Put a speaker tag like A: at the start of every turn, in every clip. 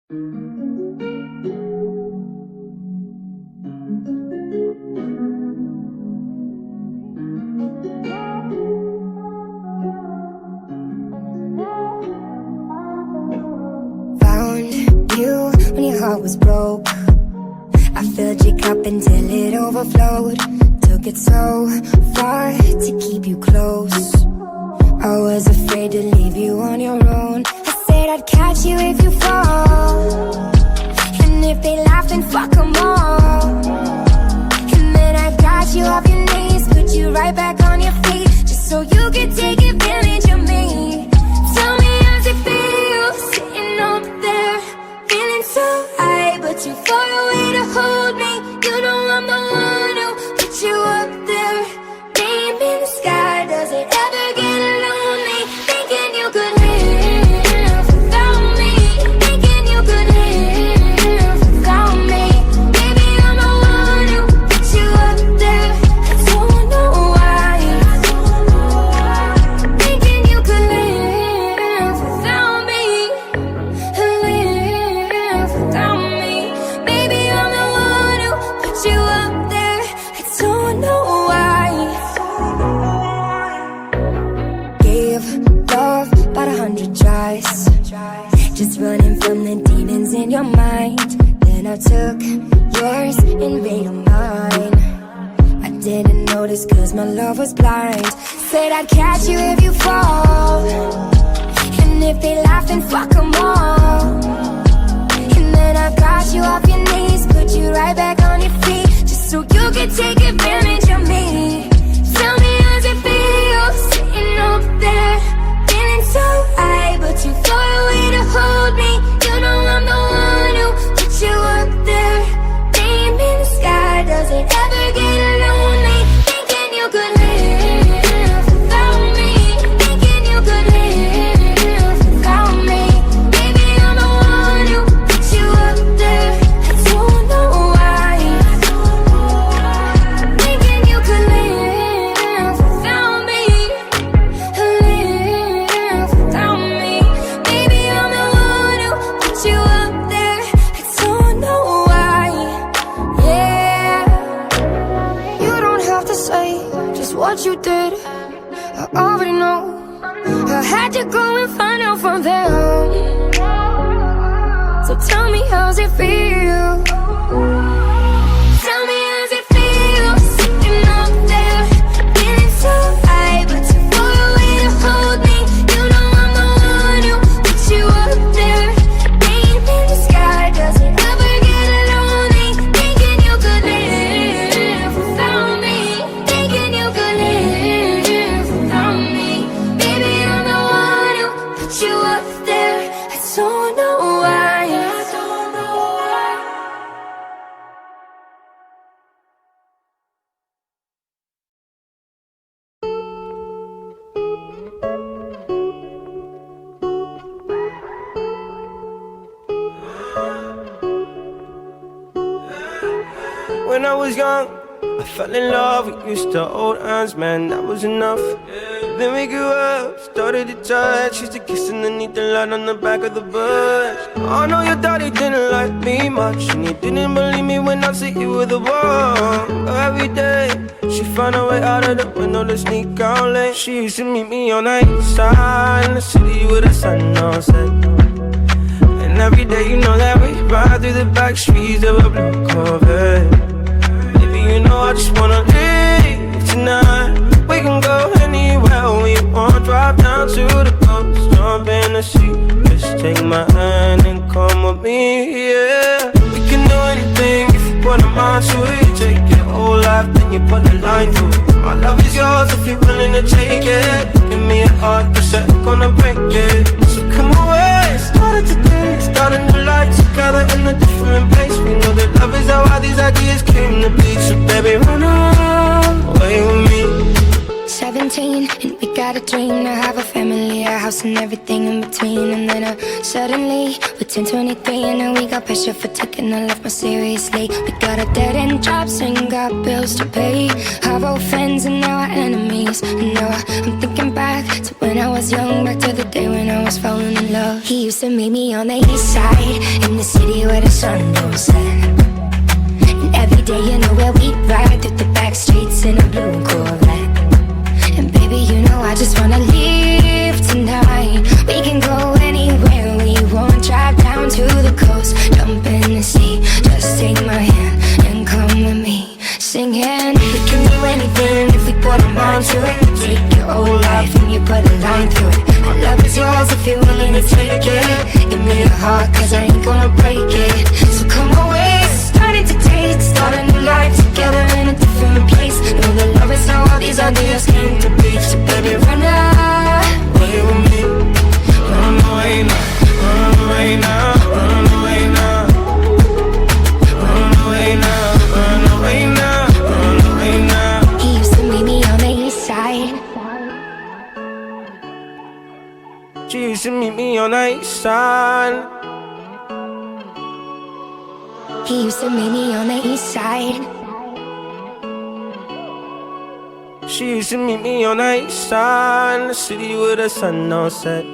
A: Found you when your heart was broke. I filled your cup until it overflowed. Took it so far to keep you close. I was afraid to leave you on your own. I said I'd catch you if you fall. And if they laugh, then fuck them all. And then I got you off your knees, put you right back on your feet, just so you could take advantage of me. Tell me how's it feel, sitting up there, feeling so high, but too far away to hold me. You know I'm the one who put you up there, name in the sky. Does it ever get lonely, thinking you could live without me, thinking you could live without me? Baby, I'm the one who put you up there. I don't know why, thinking you could live without me, live without me. Baby, I'm the one who put you up there. I don't know why. Gave love about 100 tries, just running from the demons in your mind. Then I took yours and made them mine. I didn't notice cause my love was blind. Said I'd catch you if you fall, and if they laugh, then fuck them all. And then I got you off your knees, put you right back on your feet, just so you could take advantage of me. Tell me how's it feel, sitting up there, feeling so high, but too far away to hold me. You know I'm the one who put you up there, name in the sky. Does it ever get lonely, thinking you could live without me, thinking you could live without me? Baby, I'm the one who put you up there. I don't know why, thinking you could live without me, live without me. Baby, I'm the one who put you up there. I don't know why. Yeah, you don't have to say just what you did. I already know. I had to go and find out from them. So tell me how's it feel. Tell me how's it feel, sitting up there, feeling so high, but too far away to hold me. You know I'm the one who put you up there, name in the sky. Does it ever get lonely, thinking you could live without me, thinking you could live without me? Baby, I'm the one who put you up there. I don't know why, I don't know why.
B: When I was young, I fell in love. We used to hold hands, man, that was enough. Then we grew up, started to touch, used to kiss underneath the light on the back of the bus. I know your daddy didn't like me much, and he didn't believe me when I said you were the one. But every day, she found a way out of the window to sneak out late. She used to meet me on the east side in the city with the sun on set. And every day, you know that we ride through the back streets of a blue Corvette. Baby, you know I just wanna leave tonight. We can go anywhere we want, drive down to the coast, jump in the sea. Just take my hand and come with me, yeah. We can do anything if you put a mind to it. Take your whole life, then you put a line to it. My love is yours if you're willing to take it. Give me a heart, cause I'm gonna break it. So come away, started today, starting the life together in a different place. We know that love is how all these ideas came to be. So baby, run away with me.
A: 17 and we got a dream to have a family, a house and everything in between. And then suddenly we're We turned 23 and now we got pressure for taking our life more seriously. We got a dead-end jobs and got bills to pay. Our old friends and now our enemies. And now I'm thinking back to when I was young, back to the day when I was falling in love. He used to meet me on the east side, in the city where the sun don't set. And every day you know where we ride through the back streets in a blue Corvette. And baby, you know I just wanna leave tonight. We can go anywhere we want. Drive down to the coast, jump in the sea. Just take my hand and come with me. Singing, we can do anything if we put our mind to it. Take your whole life and you put a line through it. My love is yours if you're willing to take it. Give me your heart cause I ain't gonna break it. So come away, starting to taste. Start a new life together in a different place. Know that love is how all these ideas came to be. So baby, run away with me. Run away now. Run away now, run away now. Run away now, run away now, run away now. He used to meet me on the east side. She used to meet me on the east side. He used to meet me on the east side. She used to meet me on the east side, the city where the sun don't set.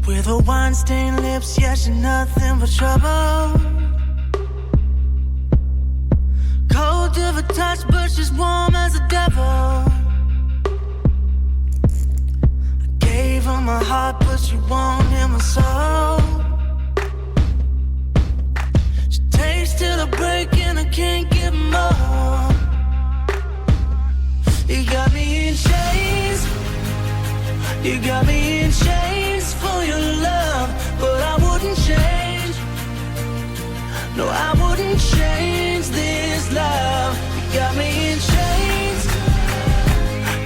C: With her wine-stained lips, yeah, she's nothing but trouble. Cold to the touch, but she's warm as a devil. I gave her my heart, but she wanted my soul. She takes till the break and I can't get more. You got me in chains. You got me in chains for your love, but I wouldn't change. No, I wouldn't change this love. You got me in chains.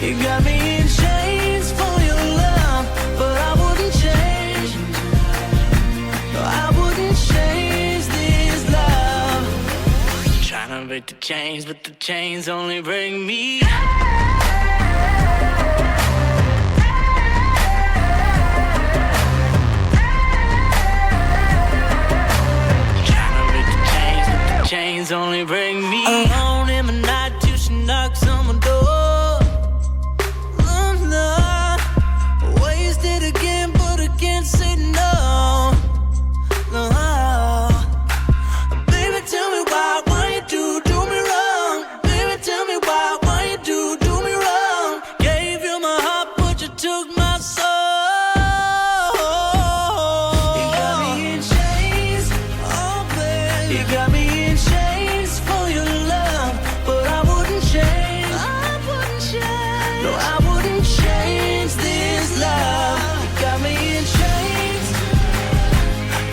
C: You got me in chains for your love, but I wouldn't change. No, I wouldn't change this love. Trying to break the chains, but the chains only break me. Chains only bring me alone in the night till she knocks on my door. Oh no, wasted again, but I can't say no. No, baby, tell me why you do me wrong? Baby, tell me why you do me wrong? Gave you my heart, but you took my soul. You got me in chains, oh baby, you got me.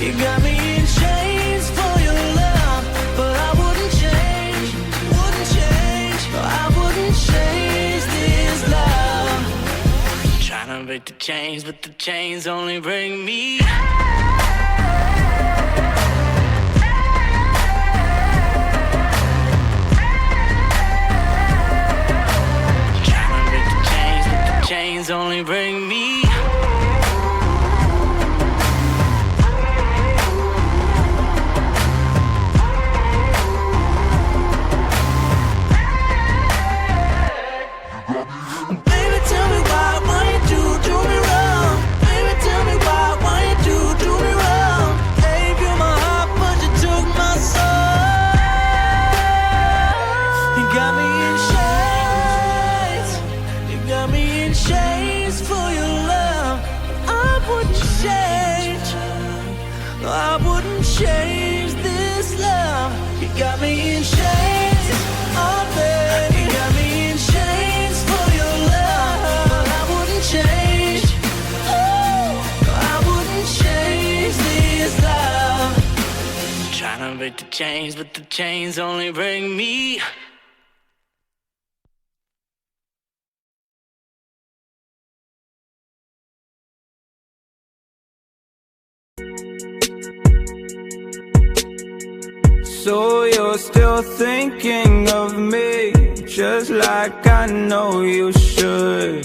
C: You got me in chains for your love, but I wouldn't change, wouldn't change. No, I wouldn't change this love. Trying to break the chains, but the chains only bring me. Trying to break the chains, but the chains only bring me. Change this love. You got me in chains, oh baby. You got me in chains for your love, but I wouldn't change. Oh, I wouldn't change this love. Trying to break the chains, but the chains only bring me.
B: So you're still thinking of me, just like I know you should.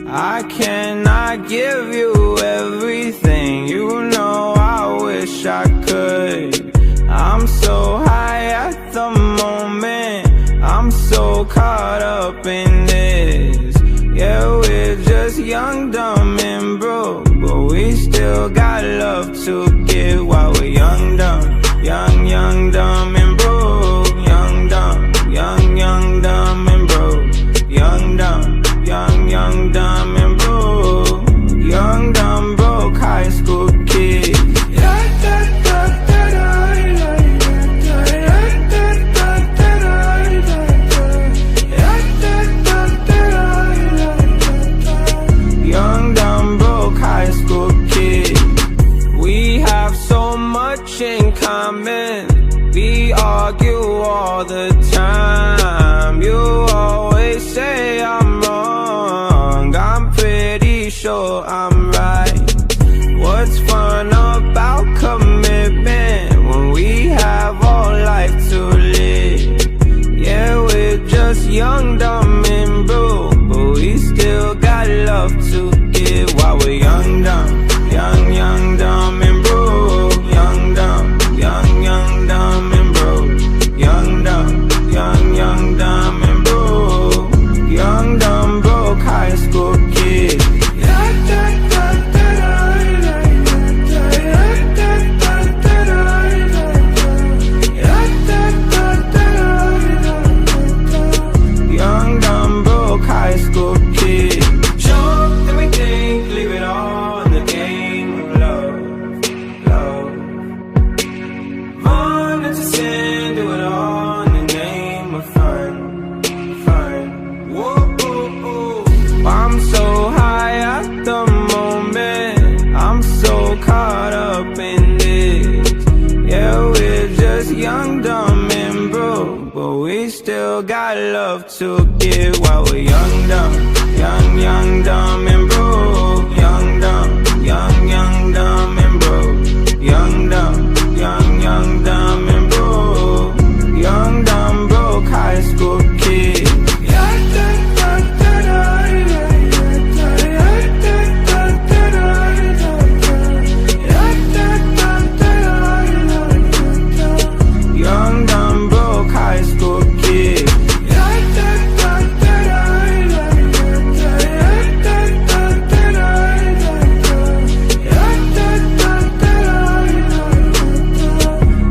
B: I cannot give you everything, you know I wish I could. I'm so high at the moment, I'm so caught up in this. Yeah, we're just young, dumb, and broke, but we still got love to give while we're young, dumb, young, dumb, and broke. Young, dumb, young, dumb, and broke. Young, dumb, young, dumb, and broke. Young, dumb, broke high school kid. Young, dumb, broke high school kid. We have so much in common. We argue all the time. You always say I'm wrong. I'm pretty sure I'm right. What's fun about commitment when we have all life to live? Yeah, we're just young, dumb, and broke, but we still got love to give while we're young, dumb, young, dumb, and broke. Young, dumb, young, dumb, and broke. Young, dumb, young, dumb, and broke. Young, dumb, broke high school kid. Young, dumb, broke high school kid. Show everything, leave it all in the game of love. Run into sin, do it all in the name of fun. Whoa. I'm so high at the moment, I'm so caught up in this. Yeah, we're just young, dumb, and broke, but we still got love to give while we're young, dumb, young, dumb, and broke. Young, dumb, young, dumb, and broke. Young, dumb, young, dumb, and broke. Young, dumb, broke high school kid. Young, dumb, broke high school kid.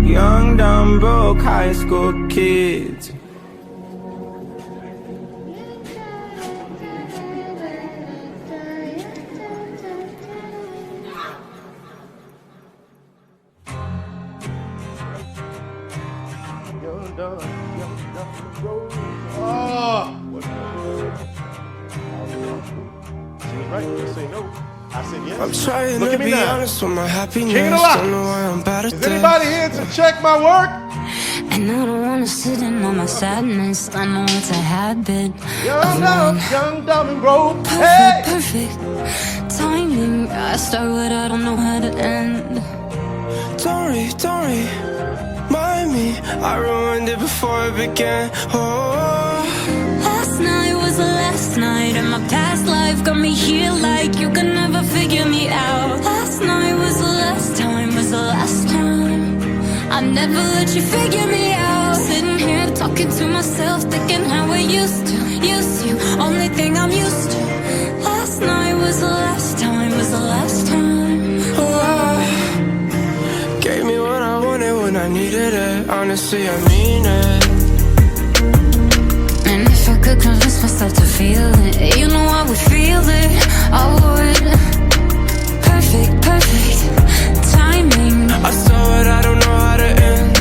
B: Young, dumb, broke high school kids. I'm trying
D: Look
B: to
D: at me
B: be
D: now.
B: honest with my happiness.
D: King of the
B: Don't know why I'm bad at
D: Is
B: this.
D: anybody here to check my work?
E: And I don't wanna sit in on my sadness. I know it's a habit of mine.
D: Young, dumb, and broke. Hey!
E: Perfect timing. I start what I don't know how to end.
B: Don't remind me. I ruined it before it began. Oh,
E: Last night was the last night, and my past life got me here like you could never figure me out. Last night was the last time, was the last time. I never let you figure me out. Sitting here talking to myself, thinking how we used to. Only thing I'm used to. Last night was the last time, was the last time.
B: oh, gave me what I wanted when I needed it. Honestly, I mean it.
E: And if I could convince myself to feel it, you know I would feel it, I would. Perfect timing.
B: I saw it, I don't know how to end.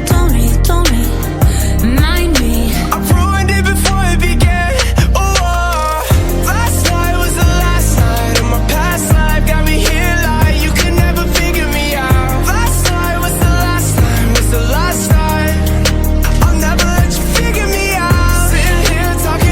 E: Don't remind me.
B: I ruined it before it began. Oh, last night was the last night of my past life. Got me here like you could never figure me out. Last night was the last time, was the last time. I'll never let you figure me out. Sitting here talking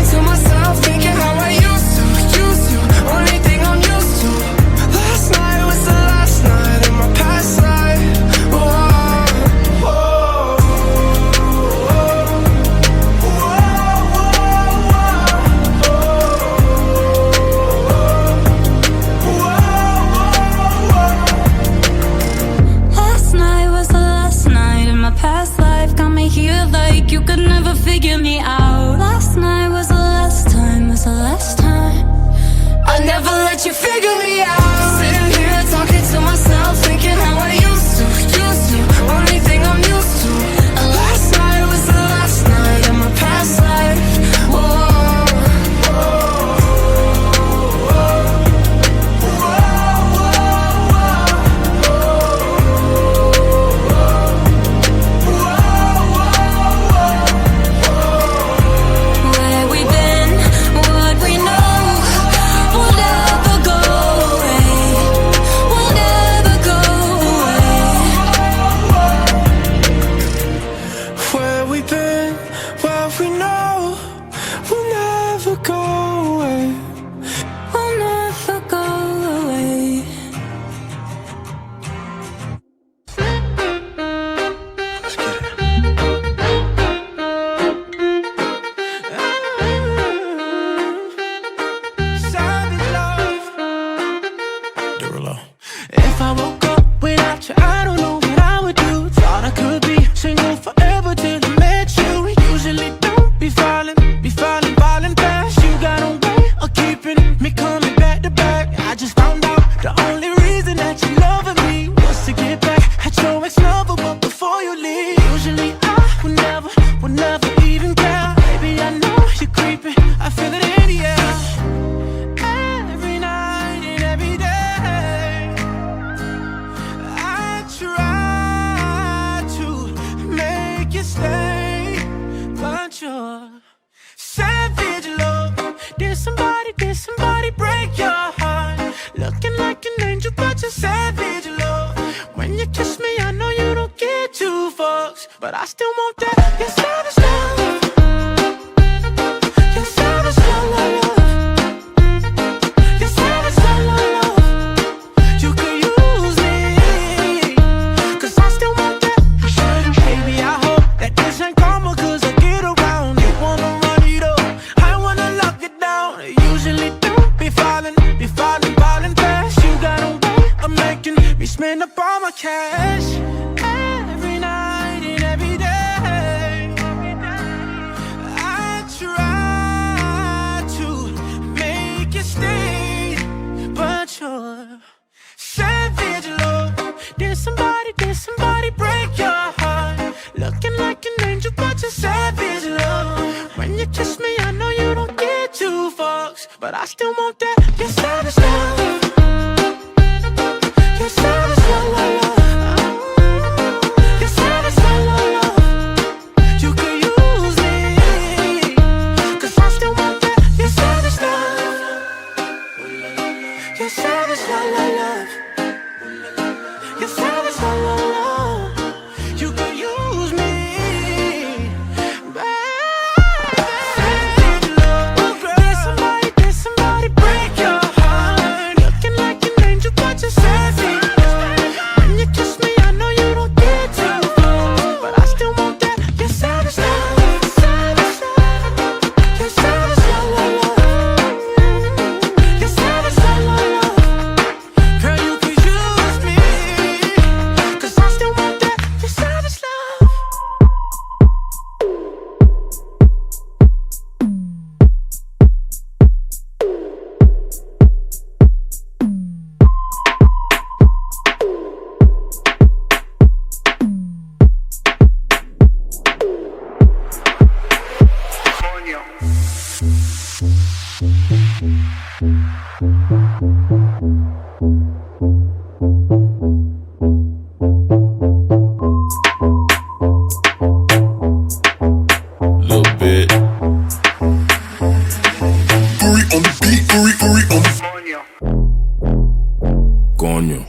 C: but I still want that. Your savage love. Your savage love, love, love. Your savage love, love, love. You could use me, 'cause I still want that. Baby, I hope that this ain't karma, 'cause I get around. You wanna run it up, I wanna lock it down. I usually don't be falling fast. You got a way of making me spend up all my cash. Every night and every day, I try to make you stay, but you're savage love. Did somebody break your heart? Looking like an angel, but you're savage love. When you kiss me, I know you don't get two fucks, but I still want that. Your savage love. Your savage love, love, love. Your savage love, love, love. You could use me, 'cause I still want that. Your savage love. Your savage love, love, love. Your savage love, love, love. You could use me, baby. Did somebody break your heart? Looking like an angel, but you're savage. When you kiss me, I know you don't get too close, but I still want that. Your savage love. Your savage love, love, love. Your savage love, love, love. Girl, you could use me, 'cause I still want that. Your savage love.
F: Little bit. Uri on the beat, Uri on the Coño.